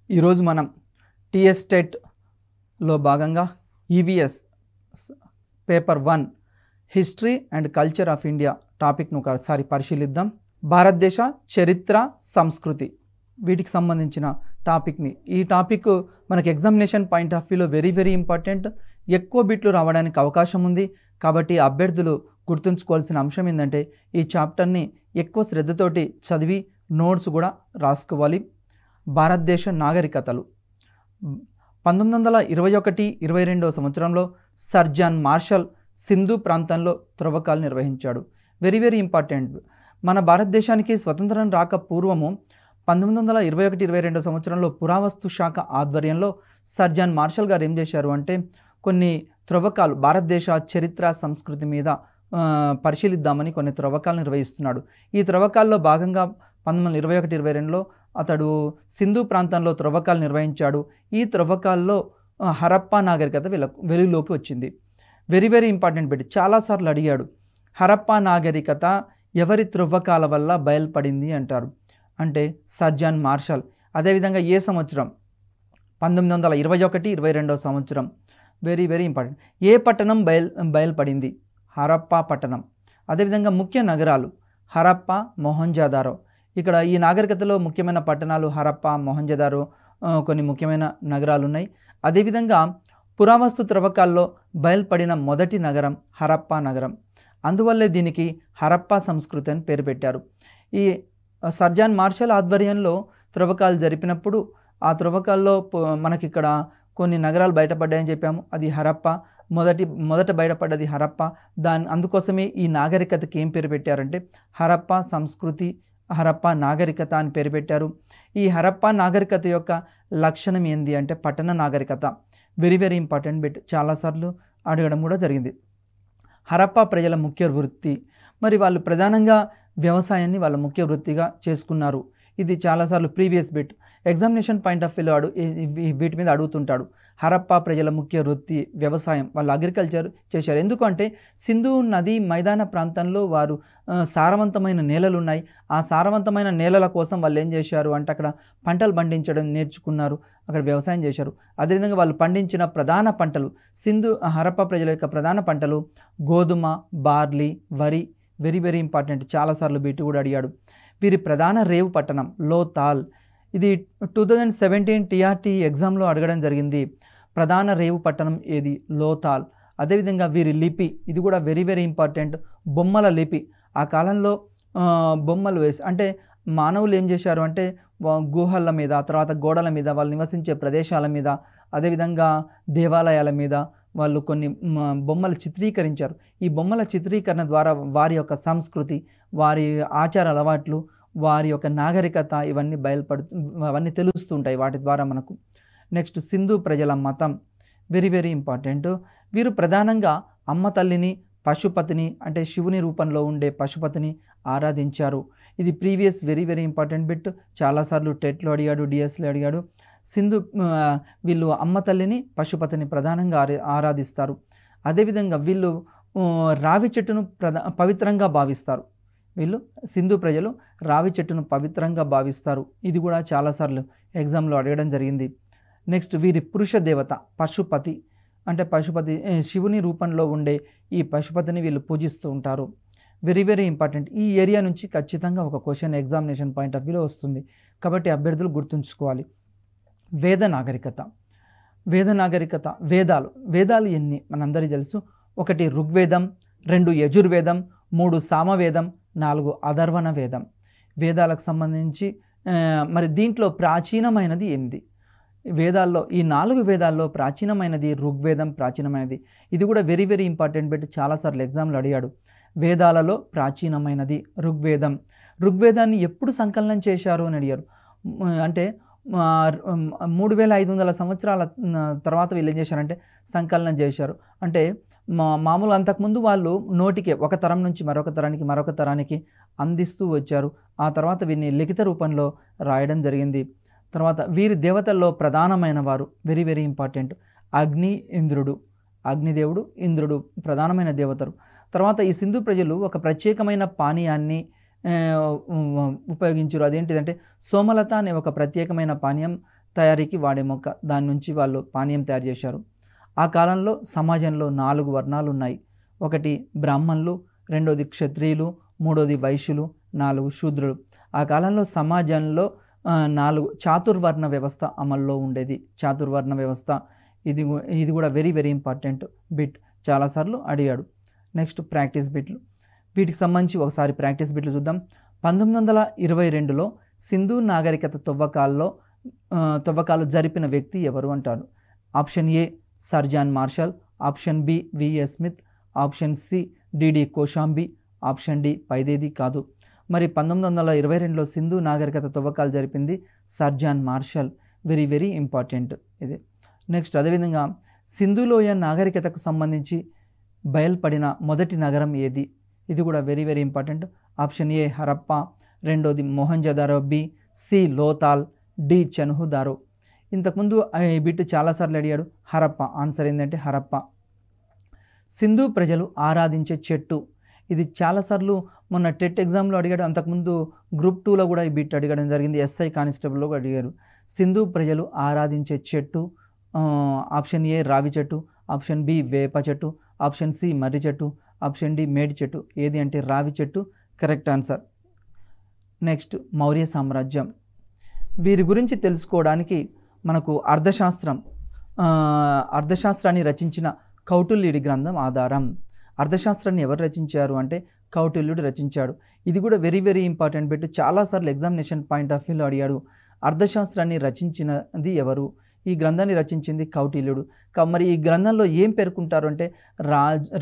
ఈరోజు మనం టీఎస్ టెట్లో భాగంగా EVS paper 1 history and culture of India టాపిక్ను ఒకసారి పరిశీలిద్దాం. భారతదేశ చరిత్ర సంస్కృతి వీటికి సంబంధించిన టాపిక్ని. ఈ టాపిక్ మనకి ఎగ్జామినేషన్ పాయింట్ ఆఫ్ వ్యూలో వెరీ ఇంపార్టెంట్. ఎక్కువ బిట్లు రావడానికి అవకాశం ఉంది. కాబట్టి అభ్యర్థులు గుర్తుంచుకోవాల్సిన అంశం ఏంటంటే ఈ చాప్టర్ని ఎక్కువ శ్రద్ధతోటి చదివి నోట్స్ కూడా రాసుకోవాలి. భారతదేశ నాగరికతలు 1921-22 సంవత్సరంలో సర్ జాన్ మార్షల్ సింధు ప్రాంతంలో త్రవ్వకాలు నిర్వహించాడు. Very important. మన భారతదేశానికి స్వతంత్రం రాక పూర్వము 1921-22 సంవత్సరంలో పురావస్తు శాఖ ఆధ్వర్యంలో సర్ జాన్ మార్షల్ గారు ఏం చేశారు అంటే కొన్ని త్రవ్వకాలు భారతదేశ చరిత్ర సంస్కృతి మీద పరిశీలిద్దామని కొన్ని త్రవ్వకాలు నిర్వహిస్తున్నాడు. ఈ త్రవ్వకాల్లో భాగంగా 1921-22లో అతడు సింధు ప్రాంతంలో త్రవ్వకాలు నిర్వహించాడు. ఈ త్రవ్వకాల్లో హరప్పా నాగరికత వెలుగులోకి వచ్చింది. Very important bit. చాలాసార్లు అడిగాడు. హరప్పా నాగరికత ఎవరి త్రవ్వకాల వల్ల బయలుపడింది అంటారు. అంటే సర్ జాన్ మార్షల్. అదేవిధంగా ఏ సంవత్సరం? 1921-22 సంవత్సరం. Very important. ఏ పట్టణం బయలుపడింది? హరప్పా పట్టణం. అదేవిధంగా ముఖ్య నగరాలు హరప్పా, మొహంజదారో. ఇక్కడ ఈ నాగరికతలో ముఖ్యమైన పట్టణాలు హరప్పా, మొహంజదారో, కొన్ని ముఖ్యమైన నగరాలు ఉన్నాయి. అదేవిధంగా పురావస్తు త్రవ్వకాల్లో బయలుపడిన మొదటి నగరం హరప్పా నగరం. అందువల్లే దీనికి హరప్పా సంస్కృతి అని పేరు పెట్టారు. ఈ సర్ జాన్ మార్షల్ ఆధ్వర్యంలో త్రవ్వకాలు జరిపినప్పుడు ఆ త్రవ్వకాల్లో మనకి ఇక్కడ కొన్ని నగరాలు బయటపడ్డాయని చెప్పాము. అది హరప్పా. మొదట బయటపడ్డది హరప్పా. అందుకోసమే ఈ నాగరికతకి ఏం పేరు పెట్టారంటే హరప్పా సంస్కృతి, హరప్పా నాగరికత అని పేరు పెట్టారు. ఈ హరప్పా నాగరికత యొక్క లక్షణం ఏంది అంటే పట్టణ నాగరికత. Very important bit. చాలాసార్లు అడగడం కూడా జరిగింది. హరప్పా ప్రజల ముఖ్య వృత్తి. మరి వాళ్ళు ప్రధానంగా వ్యవసాయాన్ని వాళ్ళ ముఖ్య వృత్తిగా చేసుకున్నారు. ఇది చాలాసార్లు previous bit. Examination point of వ్యూలో వీటి మీద అడుగుతుంటాడు. హరప్పా ప్రజల ముఖ్య వృత్తి వ్యవసాయం. వాళ్ళు అగ్రికల్చర్ చేశారు. ఎందుకంటే సింధు నది మైదాన ప్రాంతంలో వారు సారవంతమైన నేలలు ఉన్నాయి. ఆ సారవంతమైన నేలల కోసం వాళ్ళు ఏం చేశారు అంటే అక్కడ పంటలు పండించడం నేర్చుకున్నారు. అక్కడ వ్యవసాయం చేశారు. అదేవిధంగా వాళ్ళు పండించిన ప్రధాన పంటలు హరప్పా ప్రజల యొక్క ప్రధాన పంటలు గోధుమ, బార్లీ, వరి. Very important. చాలాసార్లు బీటు కూడా అడిగాడు. వీరి ప్రధాన రేవు పట్టణం లోతాల్. ఇది 2017 టీఆర్టీ ఎగ్జామ్లో అడగడం జరిగింది. ప్రధాన రేవు పట్టణం ఏది? లోతాల్. అదేవిధంగా వీరి లిపి. ఇది కూడా వెరీ ఇంపార్టెంట్. బొమ్మల లిపి. ఆ కాలంలో బొమ్మలు వేసి అంటే మానవులు ఏం చేశారు అంటే గుహల మీద, తర్వాత గోడల మీద, వాళ్ళు నివసించే ప్రదేశాల మీద, అదేవిధంగా దేవాలయాల మీద వాళ్ళు కొన్ని బొమ్మలు చిత్రీకరించారు. ఈ బొమ్మల చిత్రీకరణ ద్వారా వారి యొక్క సంస్కృతి, వారి ఆచార అలవాట్లు, వారి యొక్క నాగరికత అవన్నీ తెలుస్తుంటాయి వాటి ద్వారా మనకు. నెక్స్ట్ సింధు ప్రజల మతం. Very important. వీరు ప్రధానంగా అమ్మ తల్లిని, పశుపతిని అంటే శివుని రూపంలో ఉండే పశుపతిని ఆరాధించారు. ఇది ప్రీవియస్ వెరీ ఇంపార్టెంట్ బిట్. చాలాసార్లు టెట్లో అడిగాడు, డిఎస్లో అడిగాడు. వీళ్ళు అమ్మ తల్లిని, పశుపతిని ప్రధానంగా ఆరాధిస్తారు. అదేవిధంగా వీళ్ళు రావి చెట్టును పవిత్రంగా భావిస్తారు. వీళ్ళు సింధు ప్రజలు రావి చెట్టును పవిత్రంగా భావిస్తారు. ఇది కూడా చాలాసార్లు ఎగ్జామ్లో అడగడం జరిగింది. నెక్స్ట్ వీరి పురుష దేవత పశుపతి. అంటే పశుపతి శివుని రూపంలో ఉండే ఈ పశుపతిని వీళ్ళు పూజిస్తూ ఉంటారు. Very important. ఈ ఏరియా నుంచి ఖచ్చితంగా ఒక క్వశ్చన్ ఎగ్జామినేషన్ పాయింట్ ఆఫ్ వ్యూలో వస్తుంది. కాబట్టి అభ్యర్థులు గుర్తుంచుకోవాలి. వేద నాగరికత. వేదాలు ఎన్ని మనందరికీ తెలుసు. 1 ఋగ్వేదం, 2 యజుర్వేదం, 3 సామవేదం, 4 అథర్వణ వేదం. వేదాలకు సంబంధించి మరి దీంట్లో ప్రాచీనమైనది ఏంది? వేదాల్లో ఈ 4 వేదాల్లో ప్రాచీనమైనది ఋగ్వేదం. ప్రాచీనమైనది. ఇది కూడా వెరీ ఇంపార్టెంట్ బిట్. చాలాసార్లు ఎగ్జామ్లో అడిగాడు. వేదాలలో ప్రాచీనమైనది ఋగ్వేదం. ఋగ్వేదాన్ని ఎప్పుడు సంకలనం చేశారు అని అడిగారు. అంటే 3500 సంవత్సరాల తర్వాత వీళ్ళు ఏం చేశారంటే సంకలనం చేశారు. అంటే మామూలుగా అంతకుముందు వాళ్ళు నోటికే ఒక తరం నుంచి మరొక తరానికి అందిస్తూ వచ్చారు. ఆ తర్వాత వీరిని లిఖిత రూపంలో రాయడం జరిగింది. తర్వాత వీరి దేవతల్లో ప్రధానమైన వారు వెరీ ఇంపార్టెంట్ అగ్ని, ఇంద్రుడు. అగ్నిదేవుడు, ఇంద్రుడు ప్రధానమైన దేవతలు. తర్వాత ఈ సింధు ప్రజలు ఒక ప్రత్యేకమైన పానీయాన్ని ఉపయోగించారు. అదేంటిదంటే సోమలత అనే ఒక ప్రత్యేకమైన పానీయం తయారీకి వాడే మొక్క, దాని నుంచి వాళ్ళు పానీయం తయారు చేశారు. ఆ కాలంలో సమాజంలో 4 వర్ణాలు ఉన్నాయి. ఒకటి బ్రాహ్మణులు, రెండోది క్షత్రియులు, మూడోది వైశ్యులు, 4 శూద్రులు. ఆ కాలంలో సమాజంలో 4 చాతుర్వర్ణ వ్యవస్థ అమల్లో ఉండేది. చాతుర్వర్ణ వ్యవస్థ ఇది కూడా వెరీ వెరీ ఇంపార్టెంట్ బిట్, చాలాసార్లు అడిగాడు. నెక్స్ట్ ప్రాక్టీస్ బిట్లు, వీటికి సంబంధించి ఒకసారి ప్రాక్టీస్ బిట్లు చూద్దాం. 1922లో సింధు నాగరికత తవ్వకాలు జరిపిన వ్యక్తి ఎవరు అంటారు. Option A sir John Marshall, option B V S Smith, option C D D Kosambi, option D పైదేది కాదు. మరి 1922లో సింధు నాగరికత తవ్వకాలు జరిపింది sir John Marshall. Very very important ఇది. నెక్స్ట్ అదేవిధంగా సింధులోయ నాగరికతకు సంబంధించి బయల్పడిన మొదటి నగరం ఏది, ఇది కూడా very very important. Option A Harappa, రెండోది Mohenjodaro, B C Lothal, D Chanhudaro. ఇంతకుముందు ఈ బిట్ చాలాసార్లు అడిగాడు. హరప్ప, ఆన్సర్ ఏంటంటే హరప్ప. సింధు ప్రజలు ఆరాధించే చెట్టు, ఇది చాలాసార్లు మొన్న టెట్ ఎగ్జామ్లో అడిగాడు. అంతకుముందు గ్రూప్ 2లో కూడా ఈ బిట్ అడగడం జరిగింది. ఎస్ఐ కానిస్టేబుల్లో అడిగారు. సింధు ప్రజలు ఆరాధించే చెట్టు ఆప్షన్ ఏ రావి చెట్టు, ఆప్షన్ బి వేప చెట్టు, ఆప్షన్ సి మర్రి చెట్టు, ఆప్షన్ డి మేడి చెట్టు. ఏది అంటే రావి చెట్టు కరెక్ట్ ఆన్సర్. నెక్స్ట్ మౌర్య సామ్రాజ్యం, వీరి గురించి తెలుసుకోవడానికి మనకు అర్థశాస్త్రాన్ని రచించిన కౌటిల్యుడి గ్రంథం ఆధారం. అర్థశాస్త్రాన్ని ఎవరు రచించారు అంటే కౌటిల్యుడు రచించాడు. ఇది కూడా వెరీ వెరీ ఇంపార్టెంట్ బిట్, చాలాసార్లు ఎగ్జామినేషన్ పాయింట్ ఆఫ్ వ్యూలో అడిగాడు. అర్థశాస్త్రాన్ని రచించినది ఎవరు, ఈ గ్రంథాన్ని రచించింది కౌటిల్యుడు. మరి ఈ గ్రంథంలో ఏం పేర్కొంటారు అంటే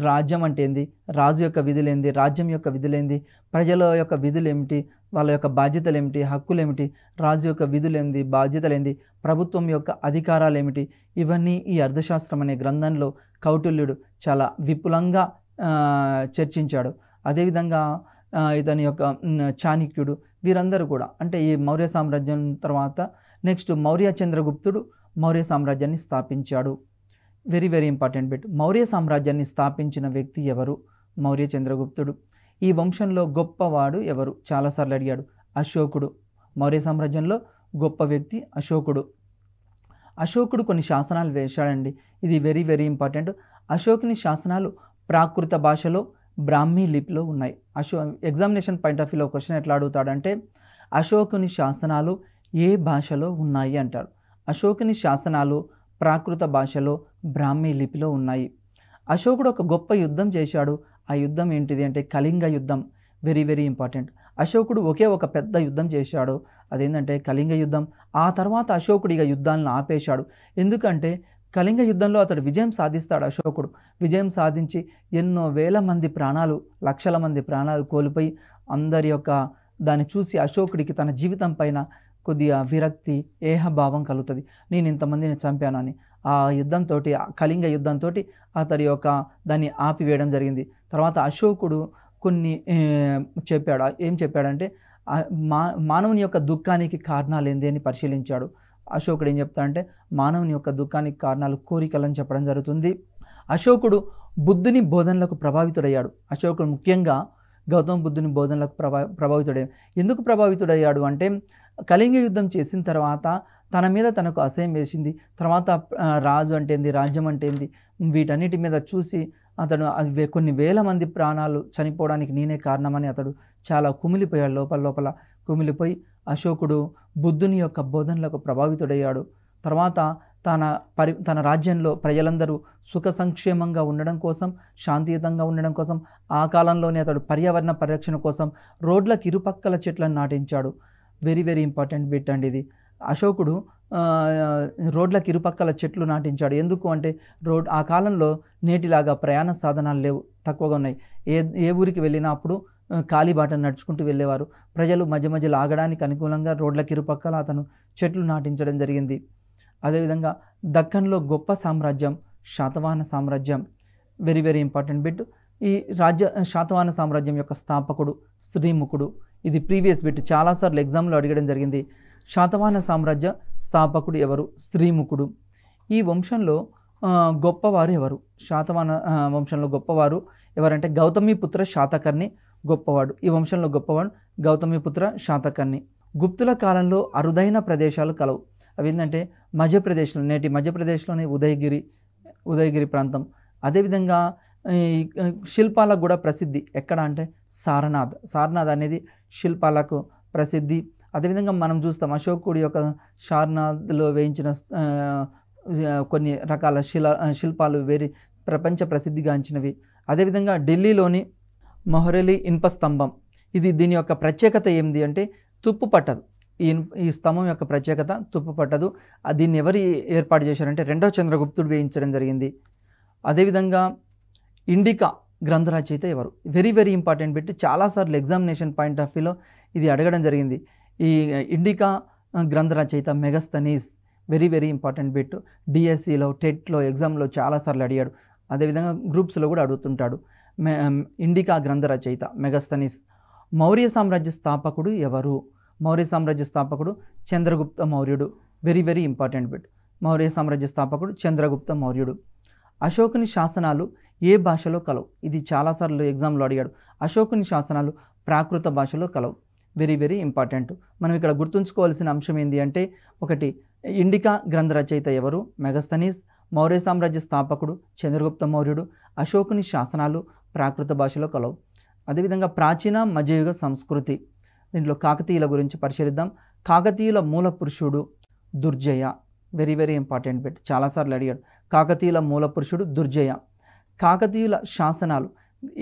రాజ్యం అంటే ఏంది, రాజు యొక్క విధులేంది, రాజ్యం యొక్క విధులేంది, ప్రజల యొక్క విధులేమిటి, వాళ్ళ యొక్క బాధ్యతలు ఏమిటి, హక్కులేమిటి, రాజు యొక్క విధులేంది, బాధ్యతలేంది, ప్రభుత్వం యొక్క అధికారాలు ఏమిటి, ఇవన్నీ ఈ అర్థశాస్త్రం అనే గ్రంథంలో కౌటిల్యుడు చాలా విపులంగా చర్చించాడు. అదేవిధంగా ఇతని యొక్క చాణక్యుడు, వీరందరూ కూడా అంటే ఈ మౌర్య సామ్రాజ్యం తర్వాత నెక్స్ట్ మౌర్య చంద్రగుప్తుడు మౌర్య సామ్రాజ్యాన్ని స్థాపించాడు. Very very important bit. Maurya సామ్రాజ్యాన్ని స్థాపించిన వ్యక్తి ఎవరు, మౌర్య చంద్రగుప్తుడు. ఈ వంశంలో గొప్పవాడు ఎవరు, చాలాసార్లు అడిగాడు. అశోకుడు. మౌర్య సామ్రాజ్యంలో గొప్ప వ్యక్తి అశోకుడు. అశోకుడు కొన్ని శాసనాలు వేశాడండి, ఇది వెరీ వెరీ ఇంపార్టెంట్. అశోకుని శాసనాలు ప్రాకృత భాషలో బ్రాహ్మీ లిపిలో ఉన్నాయి. ఎగ్జామినేషన్ పాయింట్ ఆఫ్ వ్యూలో క్వశ్చన్ ఎట్లా అడుగుతాడంటే అశోకుని శాసనాలు ఏ భాషలో ఉన్నాయి అంటారు. అశోకుని శాసనాలు ప్రాకృత భాషలో బ్రాహ్మీ లిపిలో ఉన్నాయి. అశోకుడు ఒక గొప్ప యుద్ధం చేశాడు. ఆ యుద్ధం ఏంటిది అంటే కళింగ యుద్ధం. Very very important. అశోకుడు ఒక పెద్ద యుద్ధం చేశాడు, అదేంటంటే కళింగ యుద్ధం. ఆ తర్వాత అశోకుడు ఇక యుద్ధాలను ఆపేశాడు. ఎందుకంటే కళింగ యుద్ధంలో అతడు విజయం సాధిస్తాడు. అశోకుడు విజయం సాధించి ఎన్నో వేల మంది ప్రాణాలు, లక్షల మంది ప్రాణాలు కోల్పోయి అందరి యొక్క దాన్ని చూసి అశోకుడికి తన జీవితం పైన కొద్దిగా విరక్తి, ఏహభావం కలుగుతుంది. నేను ఇంతమందిని చంపానని. ఆ యుద్ధంతో, కళింగ యుద్ధంతో అతడి యొక్క దాన్ని ఆపివేయడం జరిగింది. తర్వాత అశోకుడు కొన్ని చెప్పాడు. ఏం చెప్పాడంటే మానవుని యొక్క దుఃఖానికి కారణాలు ఏంది అని పరిశీలించాడు. అశోకుడు ఏం చెప్తాడంటే మానవుని యొక్క దుఃఖానికి కారణాలు కోరికలని చెప్పడం జరుగుతుంది. అశోకుడు బుద్ధుని బోధనలకు ప్రభావితుడయ్యాడు. అశోకుడు ముఖ్యంగా గౌతమ బుద్ధుని బోధనలకు ప్రభావితుడయ్యాడు. ఎందుకు ప్రభావితుడయ్యాడు అంటే కళింగ యుద్ధం చేసిన తర్వాత తన మీద తనకు అసహ్యం వేసింది. తర్వాత రాజు అంటే ఏంది, రాజ్యం అంటే ఏంది, వీటన్నిటి మీద చూసి అతడు కొన్ని వేల మంది ప్రాణాలు చనిపోవడానికి నేనే కారణమని అతడు చాలా కుమిలిపోయాడు. లోపల కుమిలిపోయి అశోకుడు బుద్ధుని యొక్క బోధనలకు ప్రభావితుడయ్యాడు. తర్వాత తన రాజ్యంలో ప్రజలందరూ సుఖ సంక్షేమంగా ఉండడం కోసం, శాంతియుతంగా ఉండడం కోసం ఆ కాలంలోనే అతడు పర్యావరణ పరిరక్షణ కోసం రోడ్లకు ఇరుపక్కల చెట్లను నాటించాడు. వెరీ వెరీ ఇంపార్టెంట్ బిట్ అండి ఇది. అశోకుడు రోడ్లకు ఇరుపక్కల చెట్లు నాటించాడు. ఎందుకు అంటే ఆ కాలంలో నేటిలాగా ప్రయాణ సాధనాలు లేవు, తక్కువగా ఉన్నాయి. ఏ ఊరికి వెళ్ళినప్పుడు కాలిబాటను నడుచుకుంటూ వెళ్ళేవారు. ప్రజలు మధ్య మధ్యలో ఆగడానికి అనుకూలంగా రోడ్లకు ఇరుపక్కల అతను చెట్లు నాటించడం జరిగింది. అదేవిధంగా దక్కన్లో గొప్ప సామ్రాజ్యం శాతవాహన సామ్రాజ్యం. Very very important bit. ఈ శాతవాహన సామ్రాజ్యం యొక్క స్థాపకుడు శ్రీముఖుడు. ఇది ప్రీవియస్ బిట్, చాలాసార్లు ఎగ్జామ్లో అడగడం జరిగింది. శాతవాహన సామ్రాజ్య స్థాపకుడు ఎవరు, శ్రీముఖుడు. ఈ వంశంలో గొప్పవారు ఎవరు, శాతవాహన వంశంలో గొప్పవారు ఎవరంటే గౌతమిపుత్ర శాతకర్ణి గొప్పవాడు. ఈ వంశంలో గొప్పవాడు గౌతమిపుత్ర శాతకర్ణి. గుప్తుల కాలంలో అరుదైన ప్రదేశాలు కలవు. అవి ఏంటంటే మధ్యప్రదేశ్లో, నేటి మధ్యప్రదేశ్లోని ఉదయగిరి ప్రాంతం. అదేవిధంగా ఈ శిల్పాలకు కూడా ప్రసిద్ధి ఎక్కడ అంటే సారనాథ్ అనేది శిల్పాలకు ప్రసిద్ధి. అదేవిధంగా మనం చూస్తాం అశోకుడి యొక్క సారనాథ్లో వేయించిన కొన్ని రకాల శిల్పాలు ప్రపంచ ప్రసిద్ధిగాంచినవి. అదేవిధంగా ఢిల్లీలోని మొహరెలి ఇనుప స్తంభం, దీని యొక్క ప్రత్యేకత ఏంది అంటే తుప్పు పట్టదు. ఈ స్తంభం యొక్క ప్రత్యేకత తుప్పు పట్టదు. దీన్ని ఎవరు ఏర్పాటు చేశారంటే రెండవ చంద్రగుప్తుడు వేయించడం జరిగింది. అదేవిధంగా ఇండికా గ్రంథ రచయిత ఎవరు? Very important bit. చాలాసార్లు ఎగ్జామినేషన్ పాయింట్ ఆఫ్ వ్యూలో ఇది అడగడం జరిగింది. ఈ ఇండికా గ్రంథ రచయిత మెగస్తనీస్. Very important bit. డిఎస్సిలో, టెట్లో, ఎగ్జామ్లో చాలాసార్లు అడిగాడు. అదేవిధంగా గ్రూప్స్లో కూడా అడుగుతుంటాడు. ఇండికా గ్రంథ రచయిత మెగస్తనీస్. మౌర్య సామ్రాజ్య స్థాపకుడు ఎవరు? మౌర్య సామ్రాజ్య స్థాపకుడు చంద్రగుప్త మౌర్యుడు. Very important bit. మౌర్య సామ్రాజ్య స్థాపకుడు చంద్రగుప్త మౌర్యుడు. అశోకుని శాసనాలు ఏ భాషలో కలవు? ఇది చాలాసార్లు ఎగ్జామ్లో అడిగాడు. అశోకుని శాసనాలు ప్రాకృత భాషలో కలవు. Very important. మనం ఇక్కడ గుర్తుంచుకోవాల్సిన అంశం ఏంటి అంటే, ఒకటి ఇండికా గ్రంథ రచయిత ఎవరు? మెగస్తనీస్. మౌర్య సామ్రాజ్య స్థాపకుడు చంద్రగుప్త మౌర్యుడు. అశోకుని శాసనాలు ప్రాకృత భాషలో కలవు. అదేవిధంగా ప్రాచీన మధ్యయుగ సంస్కృతి, దీంట్లో కాకతీయుల గురించి పరిశీలిద్దాం. కాకతీయుల మూల పురుషుడు దుర్జయ. Very important bit. చాలాసార్లు అడిగాడు. కాకతీయుల మూల పురుషుడు దుర్జయ. కాకతీయుల శాసనాలు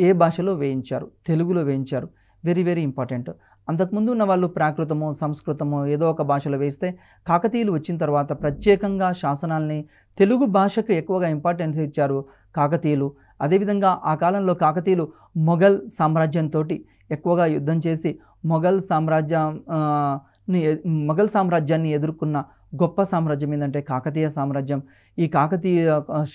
ఏ భాషలో వేయించారు? తెలుగులో వేయించారు. Very important. అంతకుముందు ఉన్న వాళ్ళు ప్రాకృతమో సంస్కృతమో ఏదో ఒక భాషలో వేస్తే, కాకతీయులు వచ్చిన తర్వాత ప్రత్యేకంగా శాసనాల్ని తెలుగు భాషకు ఎక్కువగా ఇంపార్టెన్స్ ఇచ్చారు కాకతీయులు. అదేవిధంగా ఆ కాలంలో కాకతీయులు మొఘల్ సామ్రాజ్యంతో ఎక్కువగా యుద్ధం చేసి మొఘల్ సామ్రాజ్యాన్ని ఎదుర్కొన్న గొప్ప సామ్రాజ్యం ఏంటంటే కాకతీయ సామ్రాజ్యం. ఈ కాకతీయ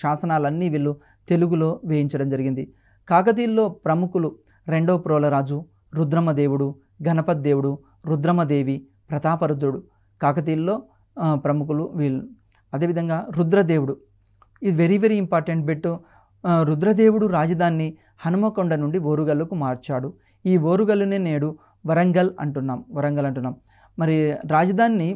శాసనాలన్నీ వీళ్ళు తెలుగులో వేయించడం జరిగింది. కాకతీయుల్లో ప్రముఖులు రెండవ ప్రోలరాజు, రుద్రమదేవుడు, గణపతి దేవుడు, రుద్రమదేవి, ప్రతాపరుద్రుడు. కాకతీయుల్లో ప్రముఖులు వీళ్ళు. అదేవిధంగా రుద్రదేవుడు, ఇది వెరీ ఇంపార్టెంట్ బిట్. రుద్రదేవుడు రాజధానిని హనుమకొండ నుండి ఓరుగల్లుకు మార్చాడు. ఈ ఓరుగల్లునే నేడు వరంగల్ అంటున్నాం. మరి రాజధానిని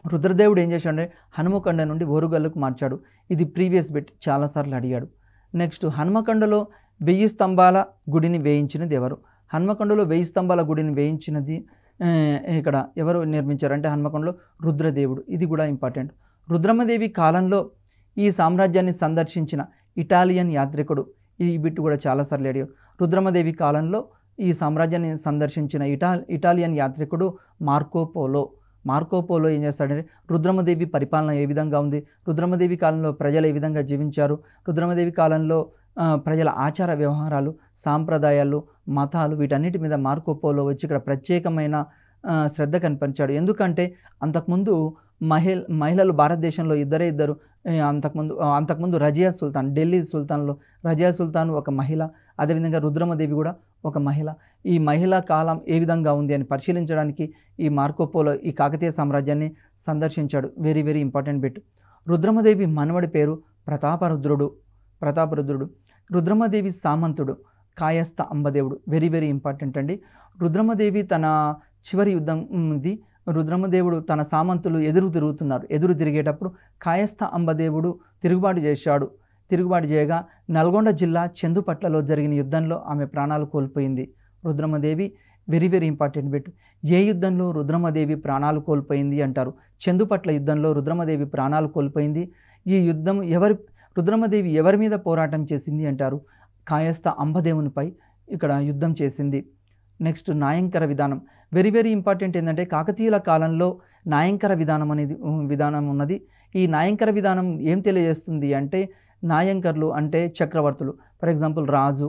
రుద్రదేవుడు ఏం చేశాడంటే హనుమకొండ నుండి ఓరుగల్లుకు మార్చాడు. ఇది ప్రీవియస్ బిట్, చాలాసార్లు అడిగాడు. నెక్స్ట్, హనుమకొండలో 1000 స్తంభాల గుడిని వేయించినది ఎవరు? హనుమకొండలో 1000 స్తంభాల గుడిని వేయించినది ఇక్కడ ఎవరు నిర్మించారంటే హనుమకొండలో రుద్రదేవుడు. ఇది కూడా ఇంపార్టెంట్. రుద్రమదేవి కాలంలో ఈ సామ్రాజ్యాన్ని సందర్శించిన ఇటాలియన్ యాత్రికుడు. ఈ బిట్ కూడా చాలాసార్లు అడిగాడు. రుద్రమదేవి కాలంలో ఈ సామ్రాజ్యాన్ని సందర్శించిన ఇటాలియన్ యాత్రికుడు మార్కోపోలో ఏం చేస్తాడంటే రుద్రమదేవి పరిపాలన ఏ విధంగా ఉంది, రుద్రమదేవి కాలంలో ప్రజలు ఏ విధంగా జీవించారు, రుద్రమదేవి కాలంలో ప్రజల ఆచార వ్యవహారాలు, సాంప్రదాయాలు, మతాలు, వీటన్నిటి మీద మార్కోపోలో వచ్చి ఇక్కడ ప్రత్యేకమైన శ్రద్ధ కనిపించాడు. ఎందుకంటే అంతకుముందు మహిళలు భారతదేశంలో ఇద్దరు. అంతకుముందు రజియా సుల్తాన్, ఢిల్లీ సుల్తాన్లో రజియా సుల్తాన్ ఒక మహిళ, అదేవిధంగా రుద్రమదేవి కూడా ఒక మహిళ. ఈ మహిళా కాలం ఏ విధంగా ఉంది అని పరిశీలించడానికి ఈ మార్కోపోలో ఈ కాకతీయ సామ్రాజ్యాన్ని సందర్శించాడు. Very important bit. రుద్రమదేవి మనవడి పేరు ప్రతాపరుద్రుడు. రుద్రమదేవి సామంతుడు కాయస్థ అంబదేవుడు. వెరీ ఇంపార్టెంట్ అండి. రుద్రమదేవి తన చివరి యుద్ధం ఇది. రుద్రమదేవుడు తన సామంతులు ఎదురు తిరిగేటప్పుడు కాయస్థ అంబదేవుడు తిరుగుబాటు చేయగా నల్గొండ జిల్లా చందుపట్లలో జరిగిన యుద్ధంలో ఆమె ప్రాణాలు కోల్పోయింది. Rudramadevi very important bit. ఏ యుద్ధంలో రుద్రమదేవి ప్రాణాలు కోల్పోయింది అంటారు? చందుపట్ల యుద్ధంలో రుద్రమదేవి ప్రాణాలు కోల్పోయింది. ఈ యుద్ధం రుద్రమదేవి ఎవరి మీద పోరాటం చేసింది అంటారు? కాయస్థ అంబదేవునిపై ఇక్కడ యుద్ధం చేసింది. నెక్స్ట్, నాయంకర విధానం. Very important. ఏంటంటే కాకతీయుల కాలంలో నాయంకర విధానం ఉన్నది. ఈ నాయంకర విధానం ఏం తెలియజేస్తుంది అంటే, నాయంకర్లు అంటే చక్రవర్తులు. ఫర్ ఎగ్జాంపుల్ రాజు,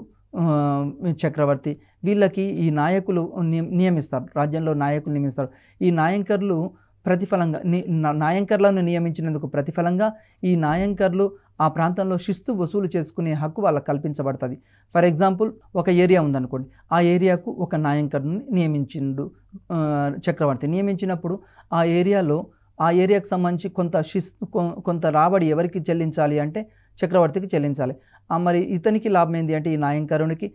చక్రవర్తి, వీళ్ళకి ఈ నాయకులు నియమిస్తారు. రాజ్యంలో నాయకులు నియమిస్తారు. ఈ నాయంకర్లు నాయంకర్లను నియమించినందుకు ప్రతిఫలంగా ఈ నాయంకర్లు ఆ ప్రాంతంలో శిస్తు వసూలు చేసుకునే హక్కు వాళ్ళకి కల్పించబడుతుంది. ఫర్ ఎగ్జాంపుల్, ఒక ఏరియా ఉందనుకోండి, ఆ ఏరియాకు ఒక నాయంకర్ని నియమించిండు చక్రవర్తి. నియమించినప్పుడు ఆ ఏరియాకు సంబంధించి కొంత రాబడి ఎవరికి చెల్లించాలి అంటే చక్రవర్తికి చెల్లించాలి. మరి ఇతనికి లాభం ఏంటి అంటే ఈ నాయంకరునికి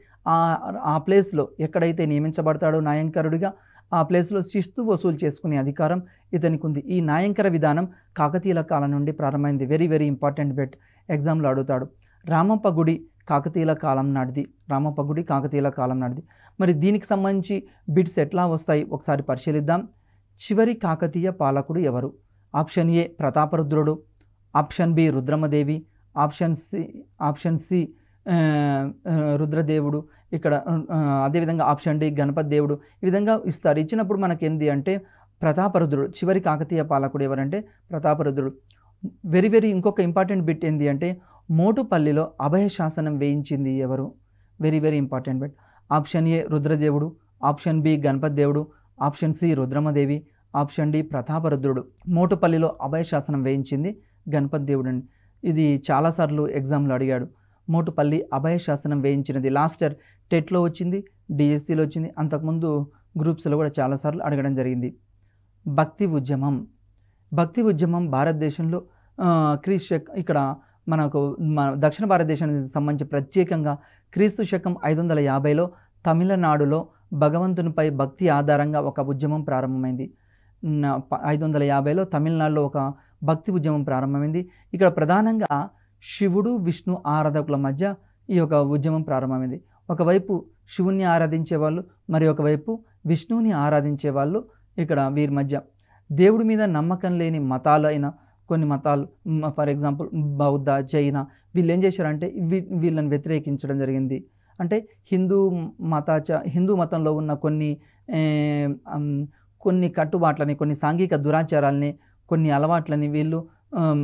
ఆ ప్లేస్లో ఎక్కడైతే నియమించబడతాడో నాయంకరుడిగా ఆ ప్లేస్లో శిస్తు వసూలు చేసుకునే అధికారం ఇతనికి ఉంది. ఈ న్యాయంకర విధానం కాకతీయుల కాలం నుండి ప్రారంభమైంది. వెరీ వెరీ ఇంపార్టెంట్ బిట్, ఎగ్జామ్లో అడుగుతాడు. రామప్ప గుడి కాకతీయుల కాలం నాటిది. రామప్ప గుడి కాకతీయుల కాలం నాటిది. మరి దీనికి సంబంధించి బిట్స్ ఎట్లా వస్తాయి ఒకసారి పరిశీలిద్దాం. చివరి కాకతీయ పాలకుడు ఎవరు? ఆప్షన్ ఏ ప్రతాపరుద్రుడు, option B Rudramadevi, option C రుద్రదేవుడు, ఇక్కడ అదేవిధంగా ఆప్షన్ డి గణపతి దేవుడు. ఈ విధంగా ఇస్తారు. ఇచ్చినప్పుడు మనకేంది అంటే ప్రతాపరుద్రుడు చివరి కాకతీయ పాలకుడు ఎవరంటే ప్రతాపరుద్రుడు. వెరీ వెరీ ఇంకొక ఇంపార్టెంట్ బిట్ ఏంటి అంటే మోటుపల్లిలో అభయ శాసనం వేయించింది ఎవరు? Very very important bit. Option A రుద్రదేవుడు, ఆప్షన్ బి గణపతి దేవుడు, option C Rudramadevi, option D ప్రతాపరుద్రుడు. మోటుపల్లిలో అభయ శాసనం వేయించింది గణపతి దేవుడు అండి. ఇది చాలాసార్లు ఎగ్జామ్లో అడిగాడు. మోటుపల్లి అభయ శాసనం వేయించినది లాస్ట్ ఇయర్ టెట్లో వచ్చింది, డిఎస్సిలో వచ్చింది, అంతకుముందు గ్రూప్స్లో కూడా చాలాసార్లు అడగడం జరిగింది. భక్తి ఉద్యమం భారతదేశంలో ఇక్కడ మనకు దక్షిణ భారతదేశానికి సంబంధించి ప్రత్యేకంగా క్రీస్తు శకం 550లో తమిళనాడులో భగవంతునిపై భక్తి ఆధారంగా ఒక ఉద్యమం ప్రారంభమైంది. 550లో తమిళనాడులో ఒక భక్తి ఉద్యమం ప్రారంభమైంది. ఇక్కడ ప్రధానంగా శివుడు విష్ణు ఆరాధకుల మధ్య ఈ యొక్క ఉద్యమం ప్రారంభమైంది. ఒకవైపు శివుణ్ణి ఆరాధించే వాళ్ళు, మరి ఒకవైపు విష్ణువుని ఆరాధించే వాళ్ళు. ఇక్కడ వీరి మధ్య దేవుడి మీద నమ్మకం లేని మతాలు అయిన కొన్ని మతాలు, ఫర్ ఎగ్జాంపుల్ బౌద్ధ, జైన, వీళ్ళు ఏం చేశారంటే వీళ్ళని వ్యతిరేకించడం జరిగింది. అంటే హిందూ మతంలో ఉన్న కొన్ని కట్టుబాట్లని, కొన్ని సాంఘిక దురాచారాలని, కొన్ని అలవాట్లని వీళ్ళు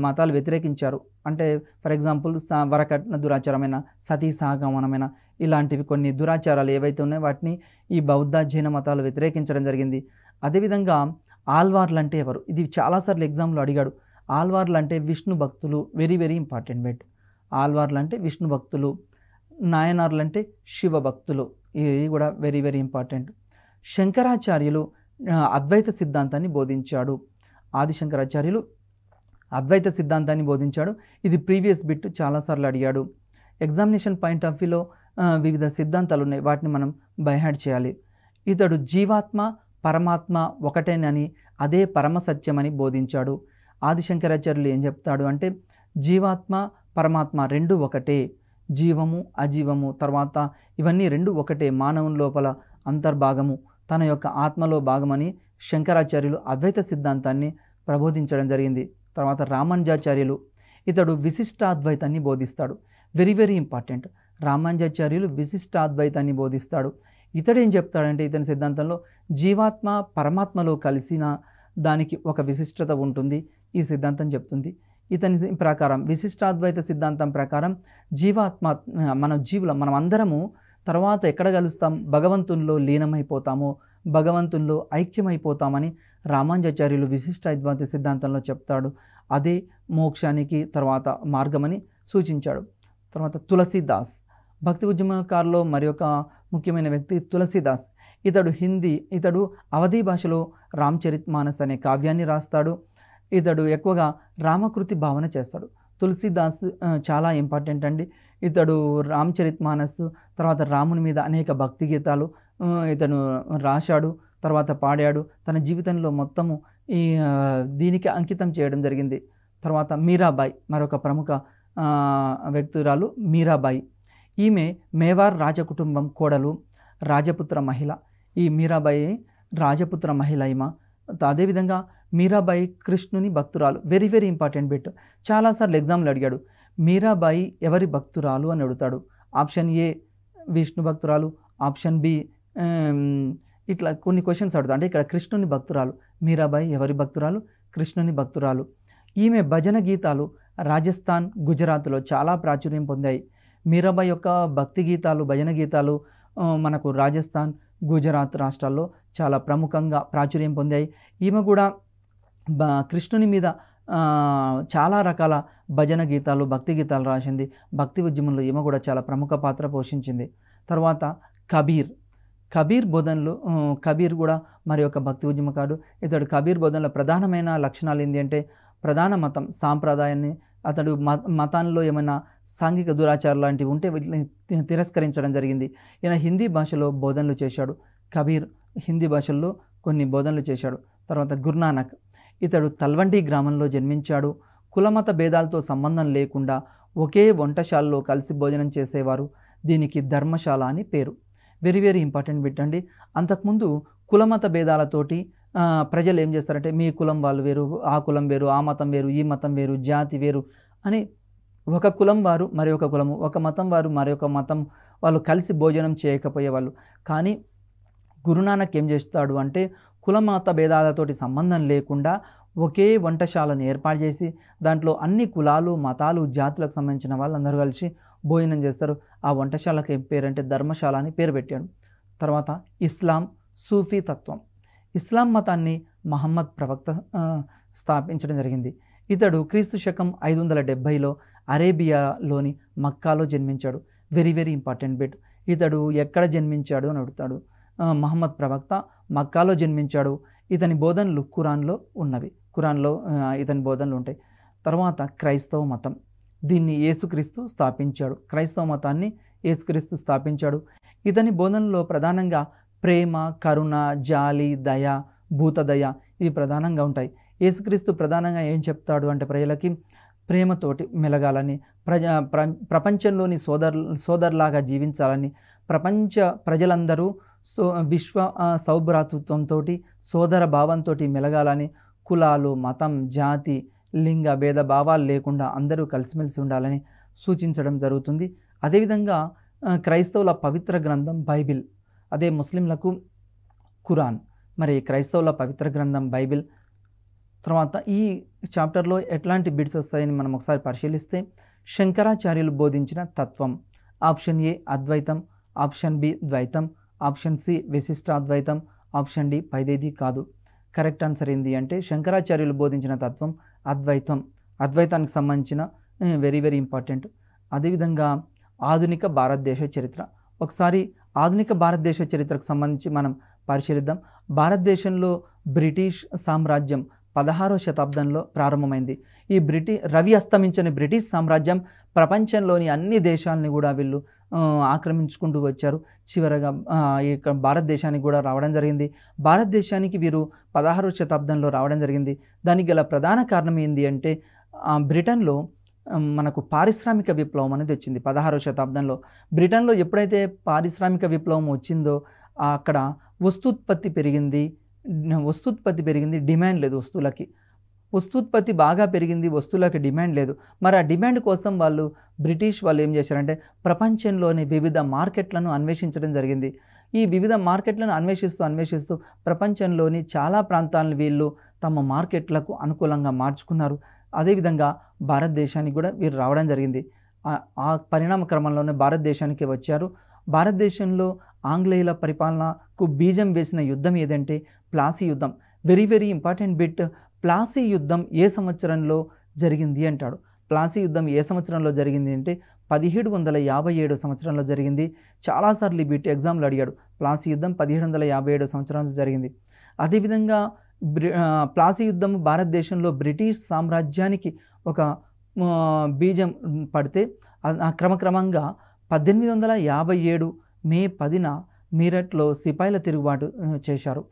మతాలు వ్యతిరేకించారు. అంటే ఫర్ ఎగ్జాంపుల్ వరకట్న దురాచారమైన, సతీ సహగమనమైన, ఇలాంటివి కొన్ని దురాచారాలు ఏవైతే ఉన్నాయో వాటిని ఈ బౌద్ధ జైన మతాలు వ్యతిరేకించడం జరిగింది. అదేవిధంగా ఆల్వార్లు అంటే ఎవరు? ఇది చాలాసార్లు ఎగ్జామ్లో అడిగాడు. ఆల్వార్లు అంటే విష్ణు భక్తులు. Very very important bit. ఆల్వార్లు అంటే విష్ణు భక్తులు, నాయనార్లు అంటే శివ భక్తులు. ఇది కూడా వెరీ వెరీ ఇంపార్టెంట్. శంకరాచార్యులు అద్వైత సిద్ధాంతాన్ని బోధించాడు. ఆదిశంకరాచార్యులు అద్వైత సిద్ధాంతాన్ని బోధించాడు. ఇది ప్రీవియస్ బిట్, చాలాసార్లు అడిగాడు. ఎగ్జామినేషన్ పాయింట్ ఆఫ్ వ్యూలో వివిధ సిద్ధాంతాలు ఉన్నాయి, వాటిని మనం బైహార్డ్ చేయాలి. ఇతడు జీవాత్మ పరమాత్మ ఒకటేనని, అదే పరమ సత్యమని బోధించాడు. ఆదిశంకరాచార్యులు ఏం చెప్తాడు అంటే జీవాత్మ పరమాత్మ రెండు ఒకటే, జీవము అజీవము, తర్వాత ఇవన్నీ రెండు ఒకటే, మానవుని లోపల అంతర్భాగము, తన యొక్క ఆత్మలో భాగమని శంకరాచార్యులు అద్వైత సిద్ధాంతాన్ని ప్రబోధించడం జరిగింది. తర్వాత రామానుజాచార్యులు ఇతడు విశిష్టాద్వైతాన్ని బోధిస్తాడు. Very very important. రామానుజాచార్యులు విశిష్టాద్వైతాన్ని బోధిస్తాడు. ఇతడు ఏం చెప్తాడంటే ఇతని సిద్ధాంతంలో జీవాత్మ పరమాత్మలో కలిసిన దానికి ఒక విశిష్టత ఉంటుంది, ఈ సిద్ధాంతం చెప్తుంది. ఇతని ప్రకారం విశిష్టాద్వైత సిద్ధాంతం ప్రకారం జీవాత్మ మనం అందరము తర్వాత ఎక్కడ కలుస్తాం? భగవంతునిలో లీనమైపోతాము, భగవంతునిలో ఐక్యమైపోతామని రామానుజాచార్యులు విశిష్టాద్వైత సిద్ధాంతంలో చెప్తాడు. అదే మోక్షానికి తర్వాత మార్గమని సూచించాడు. తర్వాత తులసీదాస్ భక్తి ఉద్యమకారులో మరి ఒక ముఖ్యమైన వ్యక్తి తులసీదాస్. ఇతడు అవధీ భాషలో రామచరితమానస్ అనే కావ్యాన్ని రాస్తాడు. ఇతడు ఎక్కువగా రామకృతి భావన చేస్తాడు. తులసీదాస్ చాలా ఇంపార్టెంట్ అండి. ఇతడు రామచరితమానస్, తర్వాత రాముని మీద అనేక భక్తి గీతాలు ఇతను రాశాడు, తర్వాత పాడాడు. తన జీవితంలో మొత్తము దీనికి అంకితం చేయడం జరిగింది. తర్వాత మీరాబాయి మరొక ప్రముఖ వ్యక్తురాలు మీరాబాయి. ఈమె మేవార్ రాజకుటుంబం కోడలు, రాజపుత్ర మహిళ. ఈ మీరాబాయి రాజపుత్ర మహిళ ఈమె. అదేవిధంగా మీరాబాయి కృష్ణుని భక్తురాలు. Very very important bit. చాలాసార్లు ఎగ్జామ్లు అడిగాడు. మీరాబాయి ఎవరి భక్తురాలు అని అడుగుతాడు. ఆప్షన్ ఏ విష్ణు భక్తురాలు, ఆప్షన్ బి ఇట్లా కొన్ని క్వశ్చన్స్ అడుగుతాడు. అంటే ఇక్కడ కృష్ణుని భక్తురాలు. మీరాబాయి ఎవరి భక్తురాలు? కృష్ణుని భక్తురాలు. ఈమె భజన గీతాలు రాజస్థాన్, గుజరాత్లో చాలా ప్రాచుర్యం పొందాయి. మీరాబాయి యొక్క భక్తి గీతాలు, భజన గీతాలు మనకు రాజస్థాన్, గుజరాత్ రాష్ట్రాల్లో చాలా ప్రముఖంగా ప్రాచుర్యం పొందాయి. ఈమె కూడా కృష్ణుని మీద చాలా రకాల భజన గీతాలు, భక్తి గీతాలు రాసింది. భక్తి ఉద్యమంలో ఈమె కూడా చాలా ప్రముఖ పాత్ర పోషించింది. తర్వాత కబీర్ బోధనలు. కబీర్ కూడా మరి ఒక భక్తి ఉద్యమకారుడు. ఇతడు కబీర్ బోధనలో ప్రధానమైన లక్షణాలు ఏంటి అంటే ప్రధాన మతం సాంప్రదాయాన్ని, అతడు మతాల్లో ఏమైనా సాంఘిక దురాచారాలు లాంటివి ఉంటే వీటిని తిరస్కరించడం జరిగింది. ఈయన హిందీ భాషలో బోధనలు చేశాడు. కబీర్ హిందీ భాషల్లో కొన్ని బోధనలు చేశాడు. తర్వాత గురునానక్, ఇతడు తల్వండి గ్రామంలో జన్మించాడు. కులమత భేదాలతో సంబంధం లేకుండా ఒకే వంటశాలలో కలిసి భోజనం చేసేవారు. దీనికి ధర్మశాల అని పేరు. వెరీ వెరీ ఇంపార్టెంట్ బిట్ అండి. అంతకుముందు కులమత భేదాలతోటి ప్రజలు ఏం చేస్తారంటే మీ కులం వాళ్ళు వేరు, ఆ కులం వేరు, ఆ మతం వేరు, ఈ మతం వేరు, జాతి వేరు అని ఒక కులం వారు మరి ఒక కులము, ఒక మతం వారు మరి ఒక మతం వాళ్ళు కలిసి భోజనం చేయకపోయేవాళ్ళు. కానీ గురునానక్ ఏం చేస్తాడు అంటే కులమత భేదాలతోటి సంబంధం లేకుండా ఒకే వంటశాలను ఏర్పాటు చేసి దాంట్లో అన్ని కులాలు, మతాలు, జాతులకు సంబంధించిన వాళ్ళందరూ కలిసి భోజనం చేస్తారు. ఆ వంటశాలకు ఏం పేరంటే ధర్మశాల అని పేరు పెట్టాడు. తర్వాత ఇస్లాం, సూఫీ తత్వం. ఇస్లాం మతాన్ని మహమ్మద్ ప్రవక్త స్థాపించడం జరిగింది. ఇతడు క్రీస్తు శకం 570లో అరేబియాలోని మక్కాలో జన్మించాడు. Very very important bit. ఇతడు ఎక్కడ జన్మించాడు అని అడుగుతాడు. మహమ్మద్ ప్రవక్త మక్కాలో జన్మించాడు. ఇతని బోధనలు ఖురాన్లో ఉన్నవి. ఖురాన్లో ఇతని బోధనలు ఉంటాయి. తర్వాత క్రైస్తవ మతం, దీన్ని యేసుక్రీస్తు స్థాపించాడు. క్రైస్తవ మతాన్ని యేసుక్రీస్తు స్థాపించాడు. ఇతని బోధనలో ప్రధానంగా ప్రేమ, కరుణ, జాలి, దయ, భూతదయ ఇవి ప్రధానంగా ఉంటాయి. యేసుక్రీస్తు ప్రధానంగా ఏం చెప్తాడు అంటే ప్రజలకి ప్రేమతోటి మెలగాలని, ప్రపంచంలోని సోదరులాగా జీవించాలని, ప్రపంచ ప్రజలందరూ విశ్వ సౌభ్రాతృత్వంతో సోదర భావంతో మెలగాలని, కులాలు, మతం, జాతి, లింగ భేద భావాలు లేకుండా అందరూ కలిసిమెలిసి ఉండాలని సూచించడం జరుగుతుంది. అదేవిధంగా క్రైస్తవుల పవిత్ర గ్రంథం బైబిల్, అదే ముస్లింలకు ఖురాన్. మరి క్రైస్తవుల పవిత్ర గ్రంథం బైబిల్. తర్వాత ఈ చాప్టర్లో ఎట్లాంటి బిట్స్ వస్తాయని మనం ఒకసారి పరిశీలిస్తే, శంకరాచార్యులు బోధించిన తత్వం. Option A Advaitam, option B ద్వైతం, ఆప్షన్ సి విశిష్టాద్వైతం, ఆప్షన్ డి పైదేది కాదు. కరెక్ట్ ఆన్సర్ ఏంది అంటే శంకరాచార్యులు బోధించిన తత్వం అద్వైతం. అద్వైతానికి సంబంధించిన వెరీ వెరీ ఇంపార్టెంట్. అదేవిధంగా ఆధునిక భారతదేశ చరిత్ర. ఒకసారి ఆధునిక భారతదేశ చరిత్రకు సంబంధించి మనం పరిశీలిద్దాం. భారతదేశంలో బ్రిటిష్ సామ్రాజ్యం 16వ శతాబ్దంలో ప్రారంభమైంది. ఈ రవి అస్తమించని బ్రిటిష్ సామ్రాజ్యం ప్రపంచంలోని అన్ని దేశాలని కూడా వీళ్ళు ఆక్రమించుకుంటూ వచ్చారు. చివరగా ఇక్కడ భారతదేశానికి కూడా రావడం జరిగింది. భారతదేశానికి వీరు 16వ శతాబ్దంలో రావడం జరిగింది. దానికి గల ప్రధాన కారణం ఏంటి అంటే బ్రిటన్లో మనకు పారిశ్రామిక విప్లవం అనేది వచ్చింది 16వ శతాబ్దంలో. బ్రిటన్లో ఎప్పుడైతే పారిశ్రామిక విప్లవం వచ్చిందో అక్కడ వస్తూత్పత్తి పెరిగింది, డిమాండ్ లేదు వస్తువులకి. వస్తూత్పత్తి బాగా పెరిగింది, వస్తువులకి డిమాండ్ లేదు. మరి ఆ డిమాండ్ కోసం బ్రిటిష్ వాళ్ళు ఏం చేశారంటే ప్రపంచంలోని వివిధ మార్కెట్లను అన్వేషించడం జరిగింది. ఈ వివిధ మార్కెట్లను అన్వేషిస్తూ ప్రపంచంలోని చాలా ప్రాంతాలను వీళ్ళు తమ మార్కెట్లకు అనుకూలంగా మార్చుకున్నారు. అదేవిధంగా భారతదేశానికి కూడా వీరు రావడం జరిగింది. ఆ పరిణామ క్రమంలోనే భారతదేశానికి వచ్చారు. భారతదేశంలో ఆంగ్లేయుల పరిపాలనకు బీజం వేసిన యుద్ధం ఏదంటే ప్లాసీ యుద్ధం. Very very important bit. Plassey యుద్ధం ఏ సంవత్సరంలో జరిగింది అంటాడు. ప్లాసీ యుద్ధం ఏ సంవత్సరంలో జరిగింది అంటే 1757 సంవత్సరంలో జరిగింది. చాలాసార్లు ఈ బిట్ ఎగ్జామ్లో అడిగాడు. ప్లాసీ యుద్ధం 1757 సంవత్సరంలో జరిగింది. అదేవిధంగా ప్లాసీ యుద్ధం భారతదేశంలో బ్రిటిష్ సామ్రాజ్యానికి ఒక బీజం పడితే క్రమక్రమంగా 1857 మే 10న మీరట్లో సిపాయిల తిరుగుబాటు చేశారు.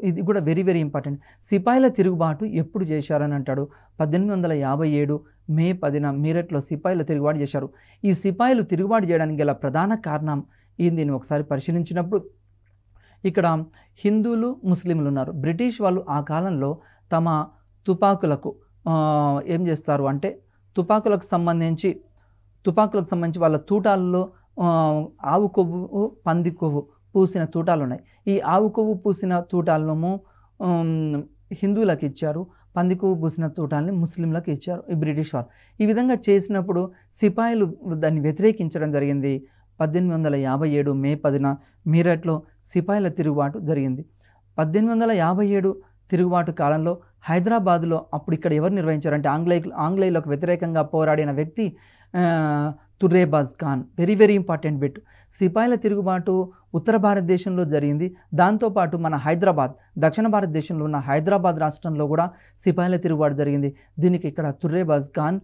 ఇది కూడా వెరీ వెరీ ఇంపార్టెంట్. సిపాయిల తిరుగుబాటు ఎప్పుడు చేశారని అంటాడు. 1857 మే 10న మీరట్లో సిపాయిల తిరుగుబాటు చేశారు. ఈ సిపాయిలు తిరుగుబాటు చేయడానికి గల ప్రధాన కారణం ఏందని ఒకసారి పరిశీలించినప్పుడు ఇక్కడ హిందువులు, ముస్లింలు ఉన్నారు. బ్రిటిష్ వాళ్ళు ఆ కాలంలో తమ తుపాకులకు ఏం చేస్తారు అంటే తుపాకులకు సంబంధించి వాళ్ళ తూటాల్లో ఆవు కొవ్వు, పంది కొవ్వు పూసిన తూటాలు ఉన్నాయి. ఈ ఆవు కొవ్వు పూసిన తూటాలను హిందువులకు ఇచ్చారు, పంది కొవ్వు పూసిన తూటాలని ముస్లింలకు ఇచ్చారు ఈ బ్రిటిష్ వారు. ఈ విధంగా చేసినప్పుడు సిపాయిలు దాన్ని వ్యతిరేకించడం జరిగింది. 1857 మే 10న మీరట్లో సిపాయిల తిరుగుబాటు జరిగింది. 1857 తిరుగుబాటు కాలంలో హైదరాబాదులో అప్పుడు ఇక్కడ ఎవరు నిర్వహించారంటే ఆంగ్లేయులకు వ్యతిరేకంగా పోరాడిన వ్యక్తి Turrebaz Khan. Very very important bit. సిపాయిల తిరుగుబాటు ఉత్తర భారతదేశంలో జరిగింది. దాంతోపాటు మన హైదరాబాద్, దక్షిణ భారతదేశంలో ఉన్న హైదరాబాద్ రాష్ట్రంలో కూడా సిపాయిల తిరుగుబాటు జరిగింది. దీనికి ఇక్కడ తుర్రేబాజ్ ఖాన్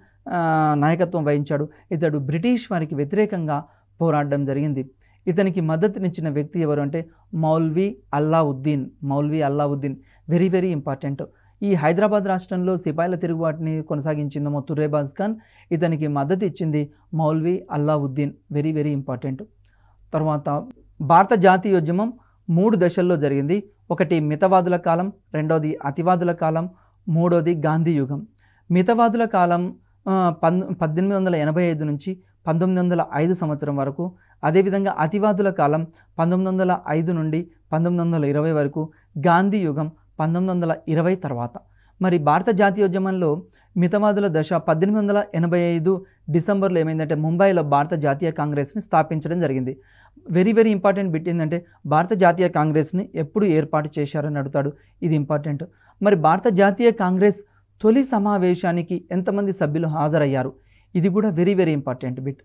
నాయకత్వం వహించాడు. ఇతడు బ్రిటిష్ వారికి వ్యతిరేకంగా పోరాడడం జరిగింది. ఇతనికి మద్దతునిచ్చిన వ్యక్తి ఎవరు అంటే Maulvi Allauddin. Very very important. ఈ హైదరాబాద్ రాష్ట్రంలో సిపాయిల తిరుగుబాటుని కొనసాగించింది తుర్రేబాజ్ ఖాన్. ఇతనికి మద్దతు ఇచ్చింది Maulvi Allauddin. Very very important. తర్వాత భారత జాతీయోద్యమం 3 దశల్లో జరిగింది. ఒకటి మితవాదుల కాలం, రెండోది అతివాదుల కాలం, మూడోది గాంధీ యుగం. మితవాదుల కాలం 1885 నుంచి 1905 సంవత్సరం వరకు. అదేవిధంగా అతివాదుల కాలం 1905 నుండి 1920 వరకు. గాంధీ యుగం 1920 తర్వాత. మరి భారత జాతీయోద్యమంలో మితవాదుల దశ 1885 డిసెంబర్లో ఏమైందంటే ముంబైలో భారత జాతీయ కాంగ్రెస్ని స్థాపించడం జరిగింది. వెరీ వెరీ ఇంపార్టెంట్ బిట్ ఏంటంటే భారత జాతీయ కాంగ్రెస్ని ఎప్పుడు ఏర్పాటు చేశారని అడుగుతాడు. ఇది ఇంపార్టెంట్. మరి భారత జాతీయ కాంగ్రెస్ తొలి సమావేశానికి ఎంతమంది సభ్యులు హాజరయ్యారు? ఇది కూడా వెరీ వెరీ ఇంపార్టెంట్ బిట్.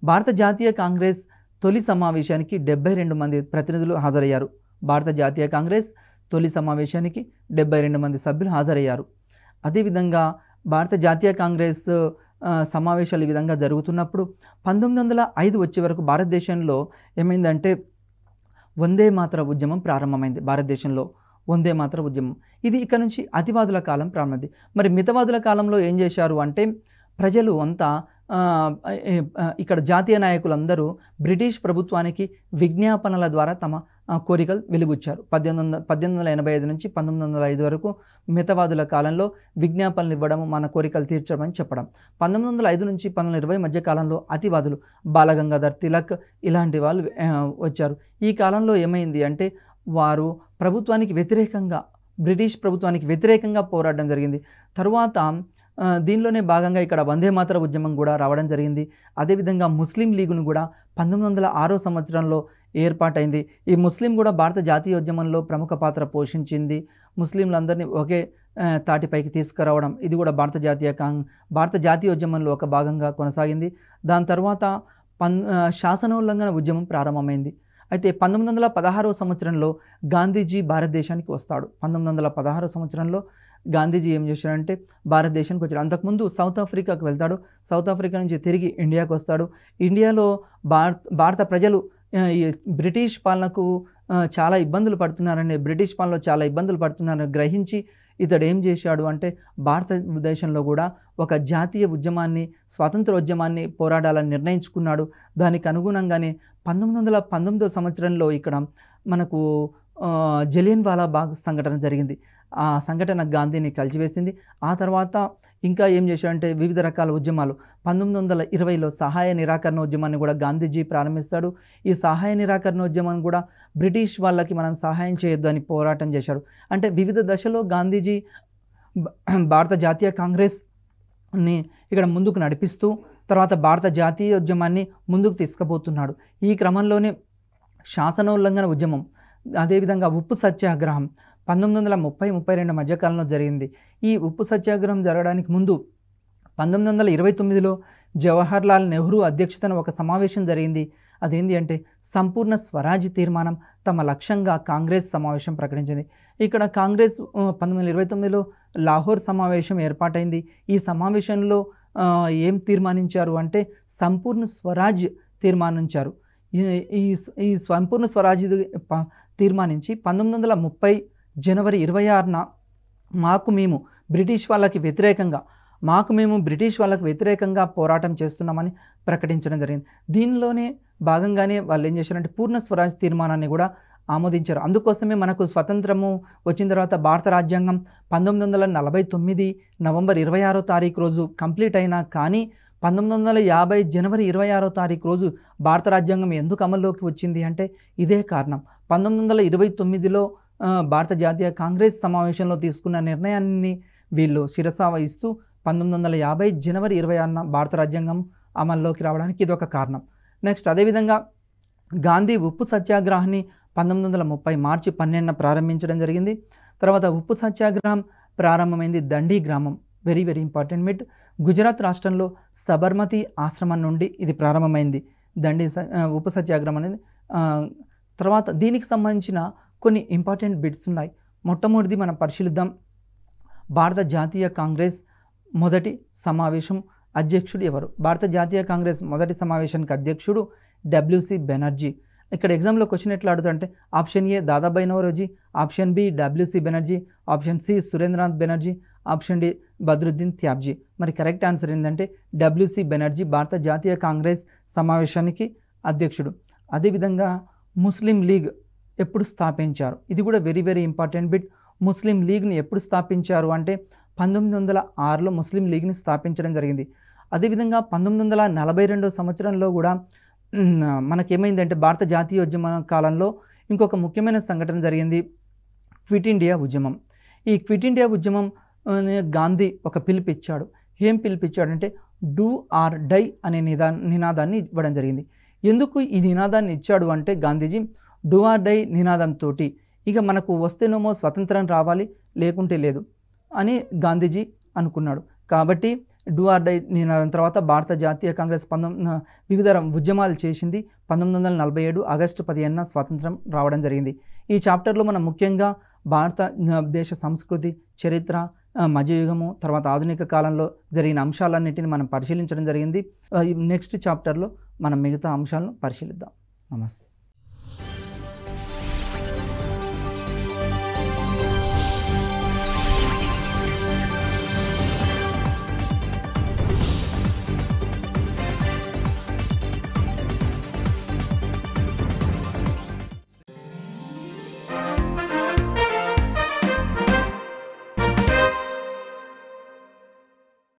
భారత జాతీయ కాంగ్రెస్ తొలి సమావేశానికి 72 మంది ప్రతినిధులు హాజరయ్యారు. భారత జాతీయ కాంగ్రెస్ తొలి సమావేశానికి 72 మంది సభ్యులు హాజరయ్యారు. అదేవిధంగా భారత జాతీయ కాంగ్రెస్ సమావేశాలు ఈ విధంగా జరుగుతున్నప్పుడు 1905 వచ్చే వరకు భారతదేశంలో ఏమైందంటే వందే మాతర ఉద్యమం ప్రారంభమైంది. భారతదేశంలో వందే మాతర ఉద్యమం ఇది ఇక నుంచి అతివాదుల కాలం ప్రారంభమైంది. మరి మితవాదుల కాలంలో ఏం చేశారు అంటే ప్రజలు అంతా ఇక్కడ జాతీయ నాయకులందరూ బ్రిటిష్ ప్రభుత్వానికి విజ్ఞాపనల ద్వారా తమ కోరికలు వెలుగుచ్చారు. 1885 నుంచి 1905 వరకు మితవాదుల కాలంలో విజ్ఞాపనలు ఇవ్వడం, మన కోరికలు తీర్చడం చెప్పడం. 1905 నుంచి 1920 మధ్య కాలంలో అతివాదులు బాలగంగాధర్ తిలక్ ఇలాంటి వాళ్ళు వచ్చారు. ఈ కాలంలో ఏమైంది అంటే వారు ప్రభుత్వానికి వ్యతిరేకంగా, బ్రిటిష్ ప్రభుత్వానికి వ్యతిరేకంగా పోరాడడం జరిగింది. తరువాత దీనిలోనే భాగంగా ఇక్కడ వందే మాతర ఉద్యమం కూడా రావడం జరిగింది. అదేవిధంగా ముస్లిం లీగును కూడా 1906 సంవత్సరంలో ఏర్పాటైంది. ఈ ముస్లిం కూడా భారత జాతీయోద్యమంలో ప్రముఖ పాత్ర పోషించింది. ముస్లింలందరినీ ఒకే తాటిపైకి తీసుకురావడం ఇది కూడా భారత జాతీయోద్యమంలో ఒక భాగంగా కొనసాగింది. దాని తర్వాత శాసనోల్లంఘన ఉద్యమం ప్రారంభమైంది. అయితే 1916 సంవత్సరంలో గాంధీజీ భారతదేశానికి వస్తాడు. 1916 సంవత్సరంలో గాంధీజీ ఏం చేశాడంటే భారతదేశానికి వచ్చాడు. అంతకుముందు సౌత్ ఆఫ్రికాకు వెళ్తాడు. సౌత్ ఆఫ్రికా నుంచి తిరిగి ఇండియాకు వస్తాడు. ఇండియాలో భారత ప్రజలు ఈ బ్రిటిష్ పాలనకు చాలా ఇబ్బందులు పడుతున్నారని, బ్రిటిష్ పాలనలో చాలా ఇబ్బందులు పడుతున్నారని గ్రహించి ఇతడు ఏం చేశాడు అంటే భారతదేశంలో కూడా ఒక జాతీయ ఉద్యమాన్ని, స్వాతంత్ర ఉద్యమాన్ని పోరాడాలని నిర్ణయించుకున్నాడు. దానికి అనుగుణంగానే 1919 సంవత్సరంలో ఇక్కడ మనకు జలియన్వాలా బాగ్ సంఘటన జరిగింది. ఆ సంఘటన గాంధీని కలిచివేసింది. ఆ తర్వాత ఇంకా ఏం చేశాడంటే వివిధ రకాల ఉద్యమాలు 1920లో సహాయ నిరాకరణ ఉద్యమాన్ని కూడా గాంధీజీ ప్రారంభిస్తాడు. ఈ సహాయ నిరాకరణ ఉద్యమాన్ని కూడా బ్రిటిష్ వాళ్ళకి మనం సహాయం చేయొద్దు అని పోరాటం చేశాడు. అంటే వివిధ దశలో గాంధీజీ భారత జాతీయ కాంగ్రెస్ని ఇక్కడ ముందుకు నడిపిస్తూ తర్వాత భారత జాతీయ ఉద్యమాన్ని ముందుకు తీసుకుపోతున్నాడు. ఈ క్రమంలోనే శాసనోల్లంఘన ఉద్యమం, అదేవిధంగా ఉప్పు సత్యాగ్రహం 1930-32 మధ్యకాలంలో జరిగింది. ఈ ఉప్పు సత్యాగ్రహం జరగడానికి ముందు 1929లో జవహర్లాల్ నెహ్రూ అధ్యక్షతన ఒక సమావేశం జరిగింది. అదేంటి అంటే సంపూర్ణ స్వరాజ్ తీర్మానం తమ లక్ష్యంగా కాంగ్రెస్ సమావేశం ప్రకటించింది. ఇక్కడ కాంగ్రెస్ 1929లో లాహోర్ సమావేశం ఏర్పాటైంది. ఈ సమావేశంలో ఏం తీర్మానించారు అంటే సంపూర్ణ స్వరాజ్ తీర్మానించారు. ఈ సంపూర్ణ స్వరాజ్ తీర్మానించి 1930 జనవరి 26న మేము బ్రిటిష్ వాళ్ళకి వ్యతిరేకంగా పోరాటం చేస్తున్నామని ప్రకటించడం జరిగింది. దీనిలోనే భాగంగానే వాళ్ళు ఏం చేశారంటే పూర్ణ స్వరాజ్ తీర్మానాన్ని కూడా ఆమోదించారు. అందుకోసమే మనకు స్వతంత్రము వచ్చిన తర్వాత భారత రాజ్యాంగం 1949 నవంబర్ 26వ తారీఖు రోజు కంప్లీట్ అయినా కానీ 1950 జనవరి 26వ తారీఖు రోజు భారత రాజ్యాంగం ఎందుకు అమల్లోకి వచ్చింది అంటే ఇదే కారణం. 1929లో భారత జాతీయ కాంగ్రెస్ సమావేశంలో తీసుకున్న నిర్ణయాన్ని వీళ్ళు శిరసా వహిస్తూ 1950 జనవరి 26న భారత రాజ్యాంగం అమల్లోకి రావడానికి ఇదొక కారణం. నెక్స్ట్ అదేవిధంగా గాంధీ ఉప్పు సత్యాగ్రహాన్ని 1930 మార్చి 12న ప్రారంభించడం జరిగింది. తర్వాత ఉప్పు సత్యాగ్రహం ప్రారంభమైంది దండి గ్రామం. Very very important bit. Gujarat రాష్ట్రంలో సబర్మతి ఆశ్రమం నుండి ఇది ప్రారంభమైంది దండి ఉప్పు సత్యాగ్రహం అనేది. తర్వాత దీనికి సంబంధించిన కొన్ని ఇంపార్టెంట్ బిట్స్ ఉన్నాయి. మొట్టమొదటిది మనం పరిశీలిద్దాం. భారత జాతీయ కాంగ్రెస్ మొదటి సమావేశం అధ్యక్షుడు ఎవరు? భారత జాతీయ కాంగ్రెస్ మొదటి సమావేశానికి అధ్యక్షుడు WC బెనర్జీ. ఇక్కడ ఎగ్జామ్లో క్వశ్చన్ ఎట్లా అడుగుతారంటే option A Dadabhai Naoroji, option B W C Banerjee, option C Surendranath Banerjee, option D Badruddin Tyabji. మరి కరెక్ట్ ఆన్సర్ ఏంటంటే డబ్ల్యూసి బెనర్జీ భారత జాతీయ కాంగ్రెస్ సమావేశానికి అధ్యక్షుడు. అదేవిధంగా ముస్లిం లీగ్ ఎప్పుడు స్థాపించారు? ఇది కూడా వెరీ వెరీ ఇంపార్టెంట్ బిట్. ముస్లిం లీగ్ని ఎప్పుడు స్థాపించారు అంటే 1906లో ముస్లిం లీగ్ని స్థాపించడం జరిగింది. అదేవిధంగా 1942 సంవత్సరంలో కూడా మనకేమైందంటే భారత జాతీయోద్యమ కాలంలో ఇంకొక ముఖ్యమైన సంఘటన జరిగింది, క్విట్ ఇండియా ఉద్యమం. ఈ క్విట్ ఇండియా ఉద్యమం గాంధీ ఒక పిలుపిచ్చాడు. ఏం పిలుపిచ్చాడంటే డూ ఆర్ డై అనే నినాదాన్ని ఇవ్వడం జరిగింది. ఎందుకు ఈ నినాదాన్ని ఇచ్చాడు అంటే గాంధీజీ డూ ఆర్ డై నినాదంతో ఇక మనకు వస్తేనేమో స్వతంత్రం రావాలి, లేకుంటే లేదు అని గాంధీజీ అనుకున్నాడు. కాబట్టి డూ ఆర్ డై నినాదం తర్వాత భారత జాతీయ కాంగ్రెస్ వివిధ ఉద్యమాలు చేసింది. 1947 ఆగస్టు 15న స్వాతంత్రం రావడం జరిగింది. ఈ చాప్టర్లో మనం ముఖ్యంగా భారతదేశ సంస్కృతి, చరిత్ర, మధ్యయుగము, తర్వాత ఆధునిక కాలంలో జరిగిన అంశాలన్నింటినీ మనం పరిశీలించడం జరిగింది. నెక్స్ట్ చాప్టర్లో మనం మిగతా అంశాలను పరిశీలిద్దాం. నమస్తే.